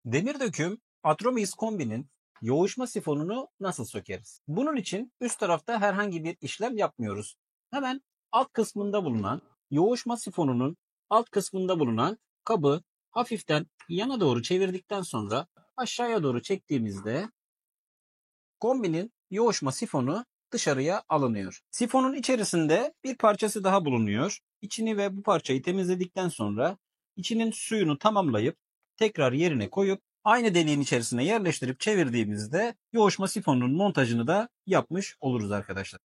Demir döküm Atromiz kombinin yoğuşma sifonunu nasıl sökeriz? Bunun için üst tarafta herhangi bir işlem yapmıyoruz. Hemen alt kısmında bulunan yoğuşma sifonunun alt kısmında bulunan kabı hafiften yana doğru çevirdikten sonra aşağıya doğru çektiğimizde kombinin yoğuşma sifonu dışarıya alınıyor. Sifonun içerisinde bir parçası daha bulunuyor. İçini ve bu parçayı temizledikten sonra içinin suyunu tamamlayıp tekrar yerine koyup aynı deliğin içerisine yerleştirip çevirdiğimizde yoğuşma sifonunun montajını da yapmış oluruz arkadaşlar.